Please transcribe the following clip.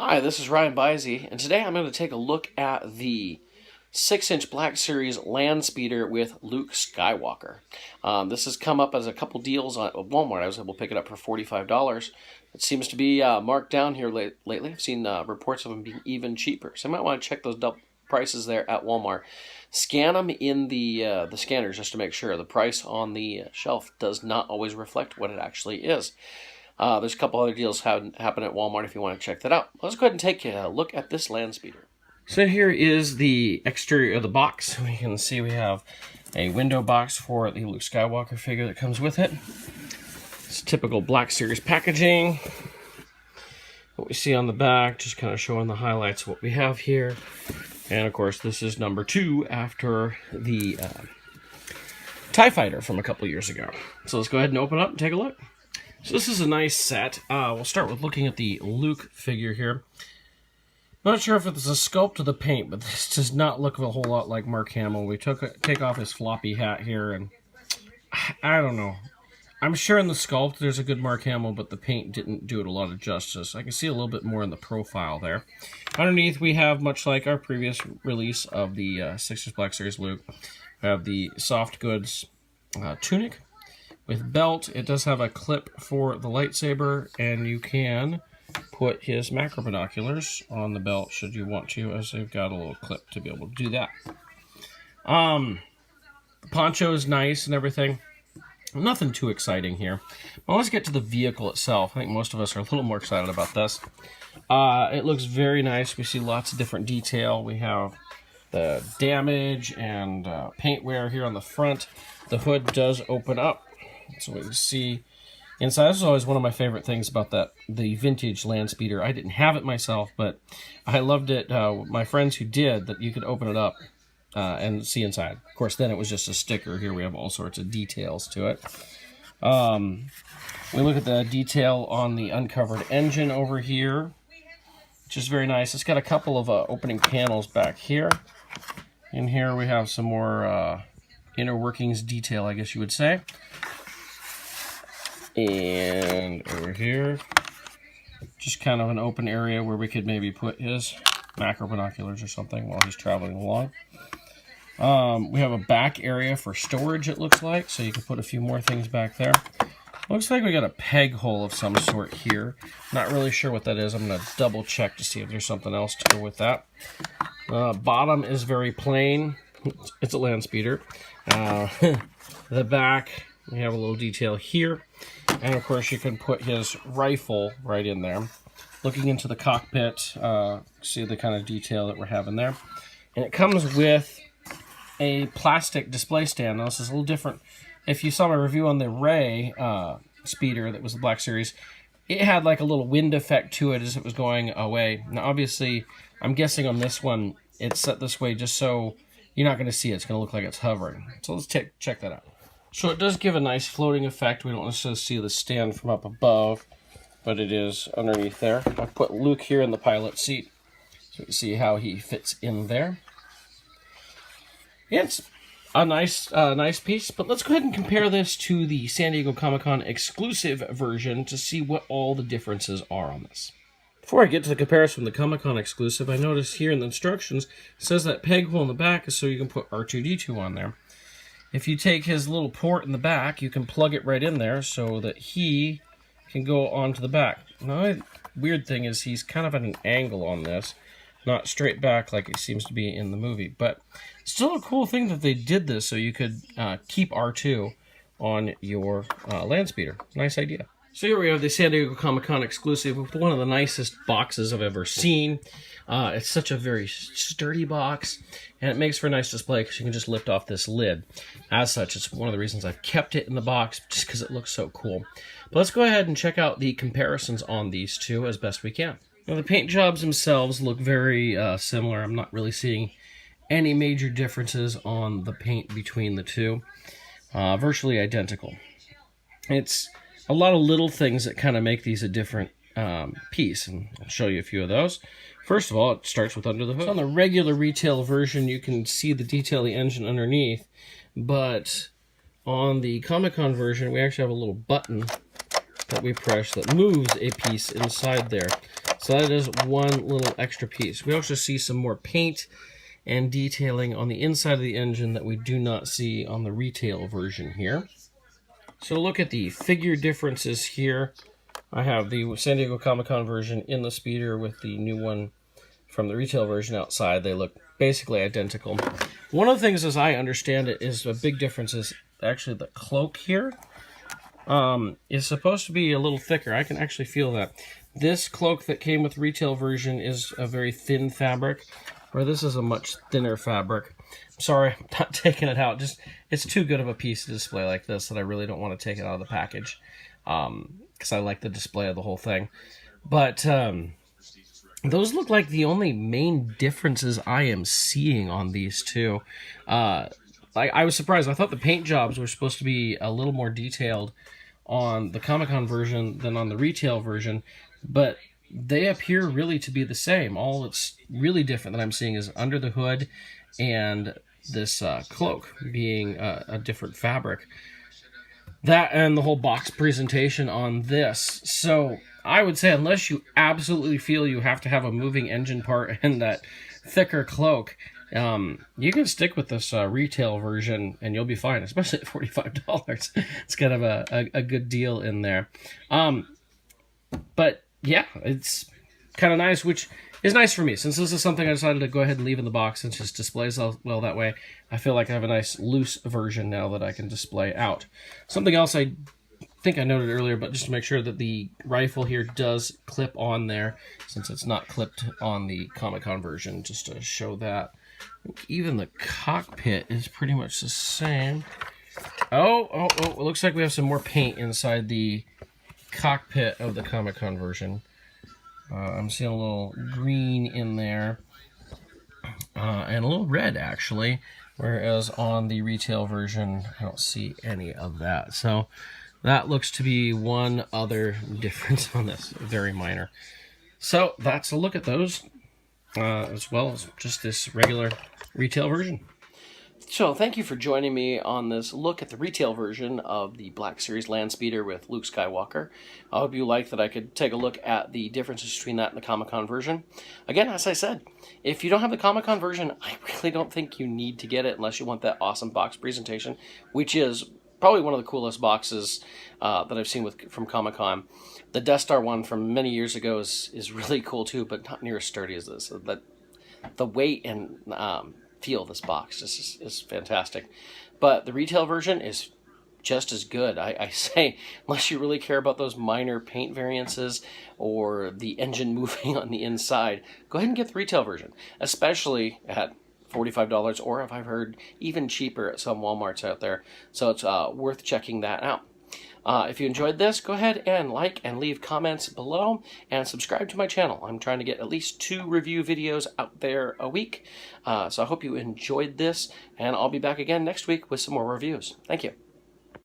Hi, this is MrByZ, and today I'm going to take a look at the 6-inch Black Series Landspeeder with Luke Skywalker. This has come up as a couple deals on Walmart. I was able to pick it up for $45. It seems to be marked down here lately. I've seen reports of them being even cheaper, so I might want to check those double prices there at Walmart. Scan them in the scanners just to make sure. The price on the shelf does not always reflect what it actually is. There's a couple other deals happen at Walmart if you want to check that out. Let's go ahead and take a look at this Landspeeder. So here is the exterior of the box. We can see we have a window box for the Luke Skywalker figure that comes with it. It's typical Black Series packaging. What we see on the back, just kind of showing the highlights of what we have here. And of course, this is number 2 after the TIE Fighter from a couple years ago. So let's go ahead and open up and take a look. So this is a nice set. We'll start with looking at the Luke figure here. Not sure if it's a sculpt of the paint, but this does not look a whole lot like Mark Hamill. We take off his floppy hat here, and I don't know. I'm sure in the sculpt there's a good Mark Hamill, but the paint didn't do it a lot of justice. I can see a little bit more in the profile there. Underneath we have, much like our previous release of the 6-inch Black Series Luke, we have the soft goods tunic with belt. It does have a clip for the lightsaber, and you can put his macro binoculars on the belt should you want to, as they've got a little clip to be able to do that. The poncho is nice and everything. Nothing too exciting here. Well, let's get to the vehicle itself. I think most of us are a little more excited about this. It looks very nice. We see lots of different detail. We have the damage and paint wear here on the front. The hood does open up, so we can see inside. This is always one of my favorite things about the vintage Landspeeder. I didn't have it myself, but I loved it. My friends who did, that you could open it up and see inside. Of course, then it was just a sticker. Here we have all sorts of details to it. We look at the detail on the uncovered engine over here, which is very nice. It's got a couple of opening panels back here. In here we have some more inner workings detail, I guess you would say. And over here, just kind of an open area where we could maybe put his macro binoculars or something while he's traveling along. We have a back area for storage, it looks like, so you can put a few more things back there. Looks like we got a peg hole of some sort here. Not really sure what that is. I'm going to double check to see if there's something else to go with that. Bottom is very plain. It's a Landspeeder. The back, we have a little detail here. And of course you can put his rifle right in there. Looking into the cockpit, see the kind of detail that we're having there. And it comes with a plastic display stand. Now this is a little different. If you saw my review on the Ray Speeder that was the Black Series, it had like a little wind effect to it as it was going away. Now obviously, I'm guessing on this one, it's set this way just so you're not going to see it. It's going to look like it's hovering. So let's check that out. So it does give a nice floating effect. We don't necessarily see the stand from up above, but it is underneath there. I've put Luke here in the pilot seat, so you can see how he fits in there. It's a nice piece, but let's go ahead and compare this to the San Diego Comic-Con exclusive version to see what all the differences are on this. Before I get to the comparison with the Comic-Con exclusive, I noticed here in the instructions, it says that peg hole in the back is so you can put R2-D2 on there. If you take his little port in the back, you can plug it right in there so that he can go onto the back. Now, the weird thing is he's kind of at an angle on this, not straight back like it seems to be in the movie. But still a cool thing that they did this so you could keep R2 on your Landspeeder. Nice idea. So here we have the San Diego Comic-Con exclusive with one of the nicest boxes I've ever seen. It's such a very sturdy box, and it makes for a nice display because you can just lift off this lid. As such, it's one of the reasons I've kept it in the box, just because it looks so cool. But let's go ahead and check out the comparisons on these two as best we can. Now, the paint jobs themselves look very similar. I'm not really seeing any major differences on the paint between the two. Virtually identical. It's a lot of little things that kind of make these a different piece, and I'll show you a few of those. First of all, it starts with under the hood. So on the regular retail version, you can see the detail of the engine underneath, but on the Comic-Con version, we actually have a little button that we press that moves a piece inside there. So that is one little extra piece. We also see some more paint and detailing on the inside of the engine that we do not see on the retail version here. So look at the figure differences here. I have the San Diego Comic-Con version in the speeder with the new one from the retail version outside. They look basically identical. One of the things, as I understand it, is a big difference is actually the cloak here is supposed to be a little thicker. I can actually feel that. This cloak that came with retail version is a very thin fabric, where this is a much thinner fabric. Sorry, I'm not taking it out. Just it's too good of a piece to display like this that I really don't want to take it out of the package, because I like the display of the whole thing. But those look like the only main differences I am seeing on these two. I was surprised. I thought the paint jobs were supposed to be a little more detailed on the Comic-Con version than on the retail version, but they appear really to be the same. All that's really different that I'm seeing is under the hood and this cloak being a different fabric. That and the whole box presentation on this. So I would say unless you absolutely feel you have to have a moving engine part and that thicker cloak, you can stick with this retail version and you'll be fine, especially at $45. It's kind of a good deal in there. But yeah, it's kind of nice, which is nice for me. Since this is something I decided to go ahead and leave in the box and just displays well that way, I feel like I have a nice loose version now that I can display out. Something else I think I noted earlier, but just to make sure that the rifle here does clip on there, since it's not clipped on the Comic-Con version, just to show that. Even the cockpit is pretty much the same. Oh, it looks like we have some more paint inside the cockpit of the Comic-Con version. I'm seeing a little green in there, and a little red, actually, whereas on the retail version, I don't see any of that. So that looks to be one other difference on this, very minor. So that's a look at those, as well as just this regular retail version. So thank you for joining me on this look at the retail version of the Black Series Landspeeder with Luke Skywalker. I hope you liked that I could take a look at the differences between that and the Comic-Con version. Again, as I said, if you don't have the Comic-Con version, I really don't think you need to get it unless you want that awesome box presentation, which is probably one of the coolest boxes that I've seen from Comic-Con. The Death Star one from many years ago is really cool too, but not near as sturdy as this. The weight and feel of this box is fantastic. But the retail version is just as good. I say, unless you really care about those minor paint variances or the engine moving on the inside, go ahead and get the retail version, especially at $45, or if I've heard even cheaper at some Walmarts out there. So it's worth checking that out. If you enjoyed this, go ahead and like and leave comments below and subscribe to my channel. I'm trying to get at least 2 review videos out there a week. So I hope you enjoyed this, and I'll be back again next week with some more reviews. Thank you.